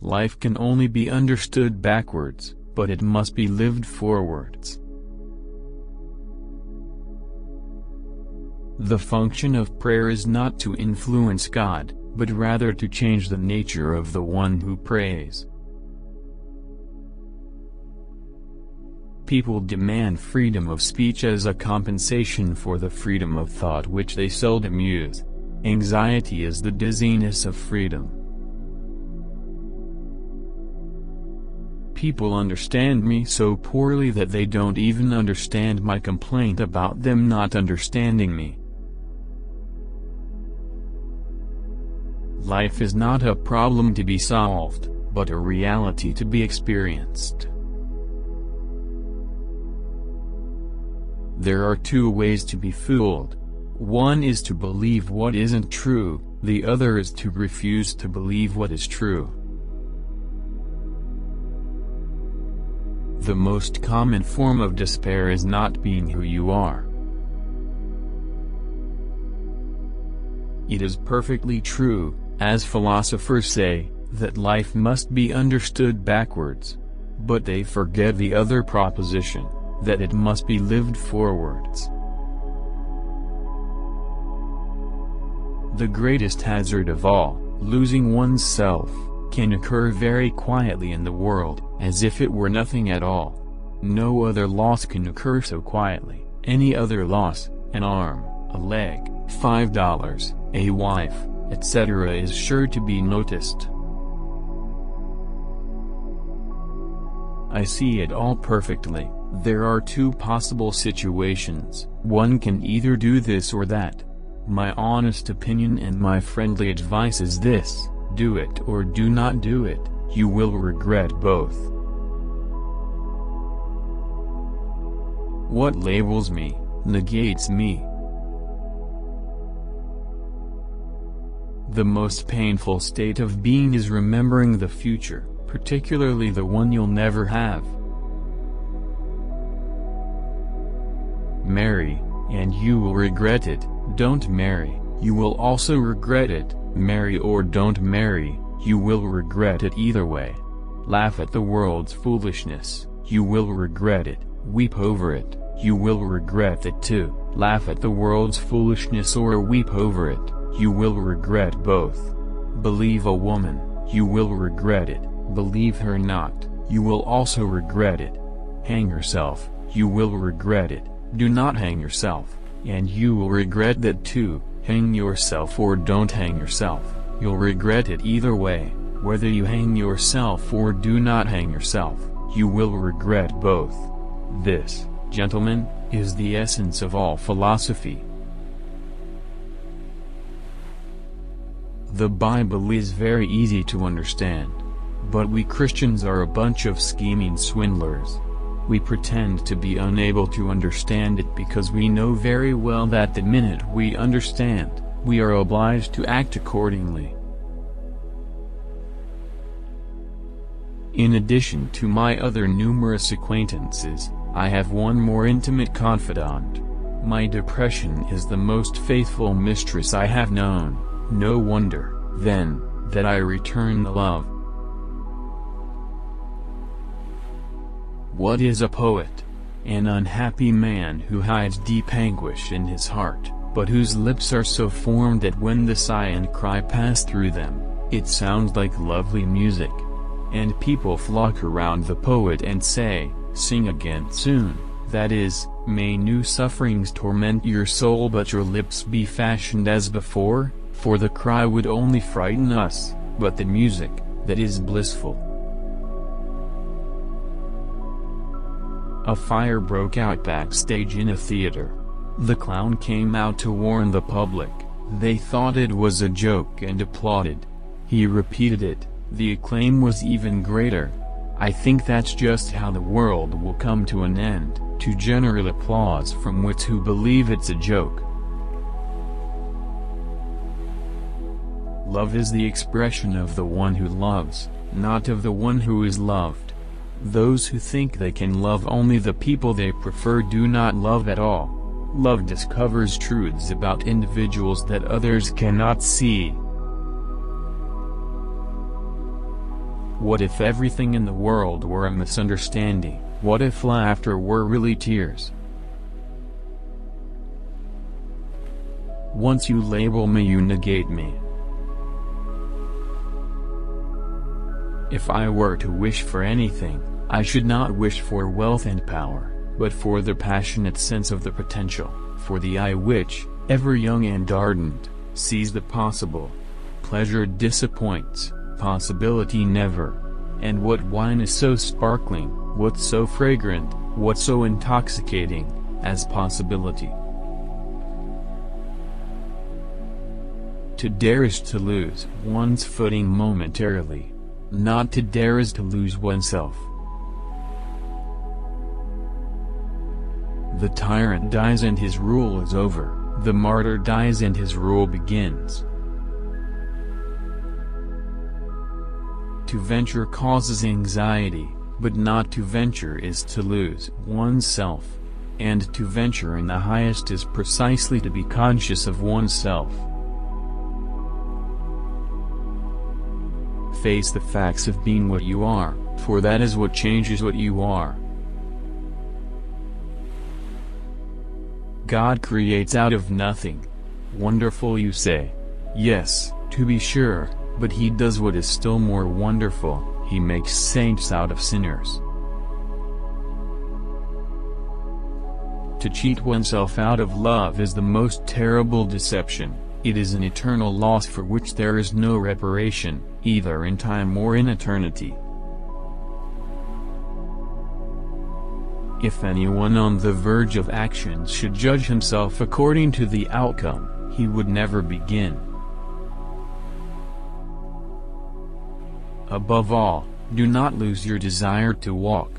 Life can only be understood backwards, but it must be lived forwards. The function of prayer is not to influence God, but rather to change the nature of the one who prays. People demand freedom of speech as a compensation for the freedom of thought which they seldom use. Anxiety is the dizziness of freedom. People understand me so poorly that they don't even understand my complaint about them not understanding me. Life is not a problem to be solved, but a reality to be experienced. There are two ways to be fooled. One is to believe what isn't true, the other is to refuse to believe what is true. The most common form of despair is not being who you are. It is perfectly true, as philosophers say, that life must be understood backwards. But they forget the other proposition, that it must be lived forwards. The greatest hazard of all, losing one's self, can occur very quietly in the world, as if it were nothing at all. No other loss can occur so quietly. Any other loss, an arm, a leg, $5, a wife, etc., is sure to be noticed. I see it all perfectly. There are two possible situations. One can either do this or that. My honest opinion and my friendly advice is this: do it or do not do it. You will regret both. What labels me, negates me. The most painful state of being is remembering the future, particularly the one you'll never have. Marry, and you will regret it. Don't marry, you will also regret it. Marry or don't marry, you will regret it either way. Laugh at the world's foolishness, you will regret it. Weep over it, you will regret it too. Laugh at the world's foolishness or weep over it, you will regret both. Believe a woman, you will regret it. Believe her not, you will also regret it. Hang yourself, you will regret it. Do not hang yourself, and you will regret that too. Hang yourself or don't hang yourself, you'll regret it either way. Whether you hang yourself or do not hang yourself, you will regret both. This, gentlemen, is the essence of all philosophy. The Bible is very easy to understand. But we Christians are a bunch of scheming swindlers. We pretend to be unable to understand it because we know very well that the minute we understand, we are obliged to act accordingly. In addition to my other numerous acquaintances, I have one more intimate confidant. My depression is the most faithful mistress I have known. No wonder, then, that I return the love. What is a poet? An unhappy man who hides deep anguish in his heart, but whose lips are so formed that when the sigh and cry pass through them, it sounds like lovely music. And people flock around the poet and say, "Sing again soon," that is, "May new sufferings torment your soul but your lips be fashioned as before," for the cry would only frighten us, but the music, that is blissful. A fire broke out backstage in a theater. The clown came out to warn the public. They thought it was a joke and applauded. He repeated it, the acclaim was even greater. I think that's just how the world will come to an end, to general applause from wits who believe it's a joke. Love is the expression of the one who loves, not of the one who is loved. Those who think they can love only the people they prefer do not love at all. Love discovers truths about individuals that others cannot see. What if everything in the world were a misunderstanding? What if laughter were really tears? Once you label me, you negate me. If I were to wish for anything, I should not wish for wealth and power, but for the passionate sense of the potential, for the eye which, ever young and ardent, sees the possible. Pleasure disappoints, possibility never. And what wine is so sparkling, what so fragrant, what so intoxicating, as possibility? To dare is to lose one's footing momentarily. Not to dare is to lose oneself. The tyrant dies and his rule is over, the martyr dies and his rule begins. To venture causes anxiety, but not to venture is to lose oneself. And to venture in the highest is precisely to be conscious of oneself. Face the facts of being what you are, for that is what changes what you are. God creates out of nothing. Wonderful, you say. Yes, to be sure, but he does what is still more wonderful, he makes saints out of sinners. To cheat oneself out of love is the most terrible deception. It is an eternal loss for which there is no reparation, either in time or in eternity. If anyone on the verge of action should judge himself according to the outcome, he would never begin. Above all, do not lose your desire to walk.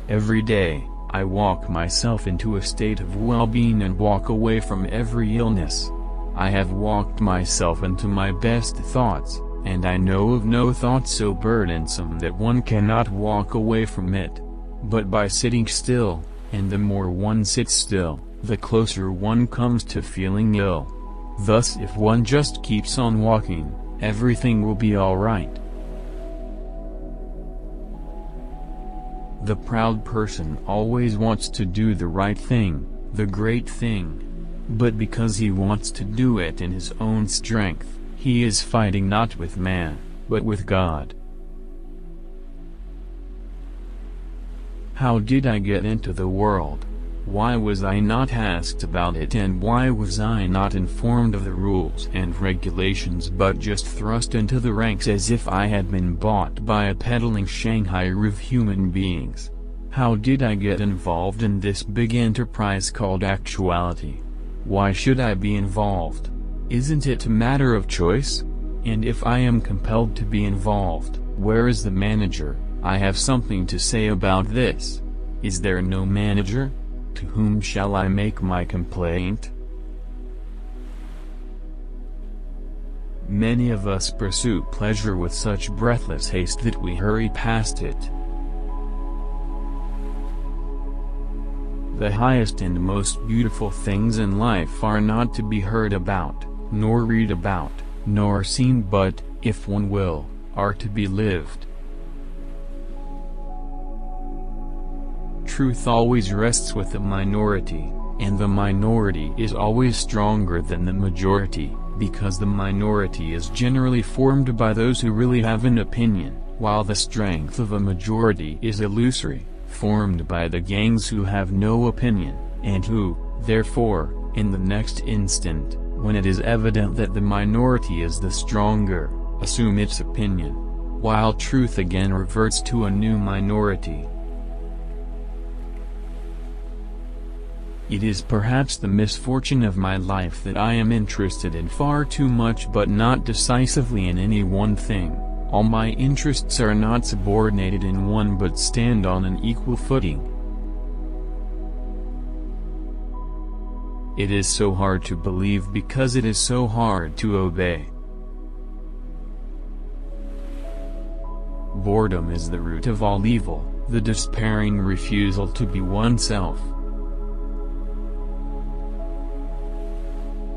Every day, I walk myself into a state of well-being and walk away from every illness. I have walked myself into my best thoughts, and I know of no thought so burdensome that one cannot walk away from it. But by sitting still, and the more one sits still, the closer one comes to feeling ill. Thus, if one just keeps on walking, everything will be all right. The proud person always wants to do the right thing, the great thing. But because he wants to do it in his own strength, he is fighting not with man, but with God. How did I get into the world? Why was I not asked about it, and why was I not informed of the rules and regulations but just thrust into the ranks as if I had been bought by a peddling Shanghaier of human beings? How did I get involved in this big enterprise called actuality? Why should I be involved? Isn't it a matter of choice? And if I am compelled to be involved, where is the manager? I have something to say about this. Is there no manager? To whom shall I make my complaint? Many of us pursue pleasure with such breathless haste that we hurry past it. The highest and most beautiful things in life are not to be heard about, nor read about, nor seen, but, if one will, are to be lived. Truth always rests with the minority, and the minority is always stronger than the majority, because the minority is generally formed by those who really have an opinion, while the strength of a majority is illusory, formed by the gangs who have no opinion, and who, therefore, in the next instant, when it is evident that the minority is the stronger, assume its opinion, while truth again reverts to a new minority. It is perhaps the misfortune of my life that I am interested in far too much but not decisively in any one thing. All my interests are not subordinated in one but stand on an equal footing. It is so hard to believe because it is so hard to obey. Boredom is the root of all evil, the despairing refusal to be oneself.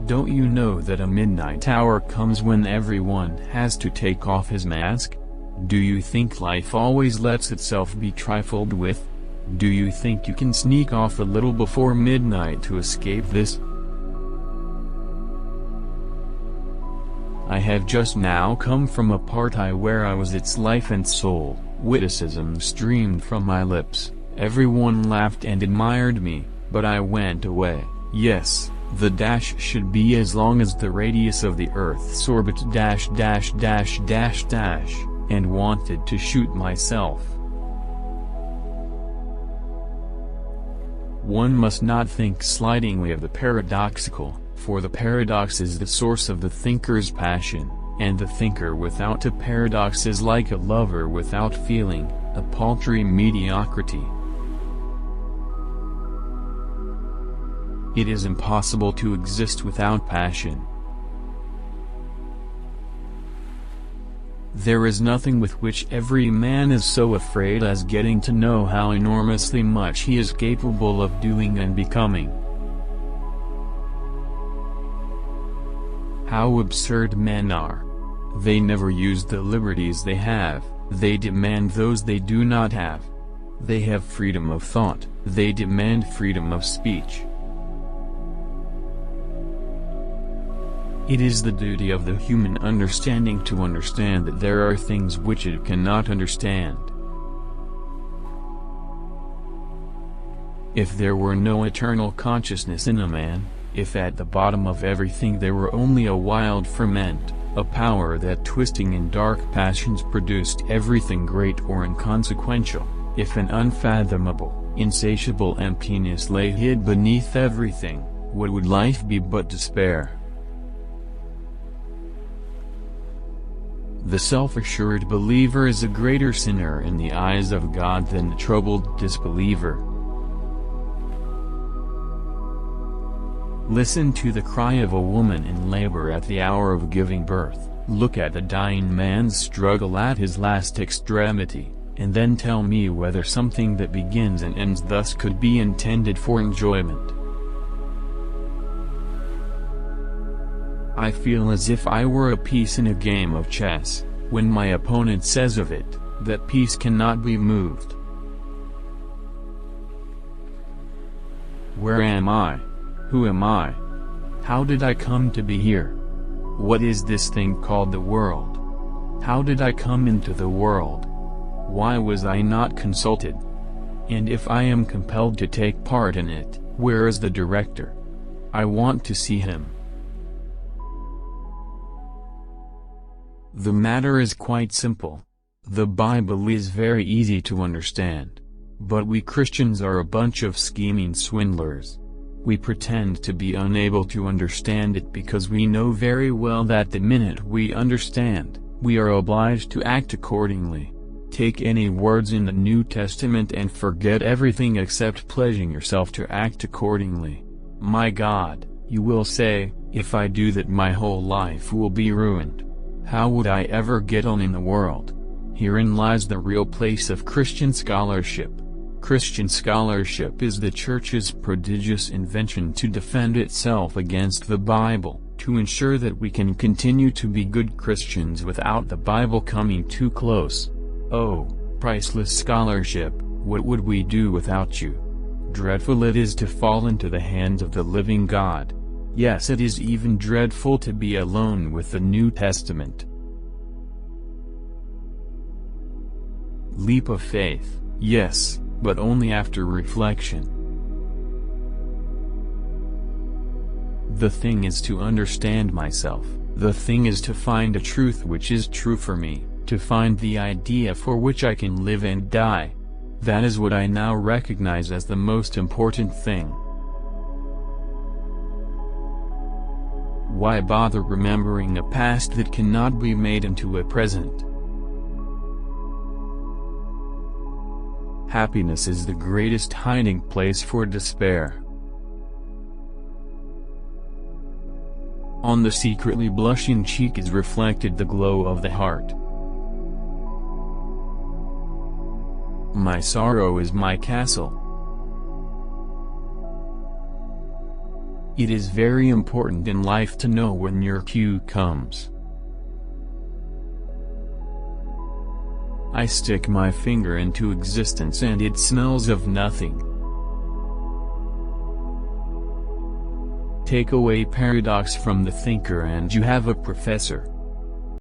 Don't you know that a midnight hour comes when everyone has to take off his mask? Do you think life always lets itself be trifled with? Do you think you can sneak off a little before midnight to escape this? I have just now come from a party where I was its life and soul. Witticism streamed from my lips, everyone laughed and admired me, but I went away. Yes, the dash should be as long as the radius of the Earth's orbit dash dash dash dash dash, and wanted to shoot myself. One must not think slightingly of the paradoxical, for the paradox is the source of the thinker's passion, and the thinker without a paradox is like a lover without feeling, a paltry mediocrity. It is impossible to exist without passion. There is nothing with which every man is so afraid as getting to know how enormously much he is capable of doing and becoming. How absurd men are! They never use the liberties they have, they demand those they do not have. They have freedom of thought, they demand freedom of speech. It is the duty of the human understanding to understand that there are things which it cannot understand. If there were no eternal consciousness in a man, if at the bottom of everything there were only a wild ferment, a power that twisting in dark passions produced everything great or inconsequential, if an unfathomable, insatiable emptiness lay hid beneath everything, what would life be but despair? The self-assured believer is a greater sinner in the eyes of God than the troubled disbeliever. Listen to the cry of a woman in labor at the hour of giving birth, look at the dying man's struggle at his last extremity, and then tell me whether something that begins and ends thus could be intended for enjoyment. I feel as if I were a piece in a game of chess, when my opponent says of it, that piece cannot be moved. Where am I? Who am I? How did I come to be here? What is this thing called the world? How did I come into the world? Why was I not consulted? And if I am compelled to take part in it, where is the director? I want to see him. The matter is quite simple. The Bible is very easy to understand. But we Christians are a bunch of scheming swindlers. We pretend to be unable to understand it because we know very well that the minute we understand, we are obliged to act accordingly. Take any words in the New Testament and forget everything except pledging yourself to act accordingly. My God, you will say, if I do that my whole life will be ruined. How would I ever get on in the world? Herein lies the real place of Christian scholarship. Christian scholarship is the Church's prodigious invention to defend itself against the Bible, to ensure that we can continue to be good Christians without the Bible coming too close. Oh, priceless scholarship, what would we do without you? Dreadful it is to fall into the hands of the living God. Yes, it is even dreadful to be alone with the New Testament. Leap of faith, yes, but only after reflection. The thing is to understand myself, the thing is to find a truth which is true for me, to find the idea for which I can live and die. That is what I now recognize as the most important thing. Why bother remembering a past that cannot be made into a present? Happiness is the greatest hiding place for despair. On the secretly blushing cheek is reflected the glow of the heart. My sorrow is my castle. It is very important in life to know when your cue comes. I stick my finger into existence and it smells of nothing. Take away paradox from the thinker and you have a professor.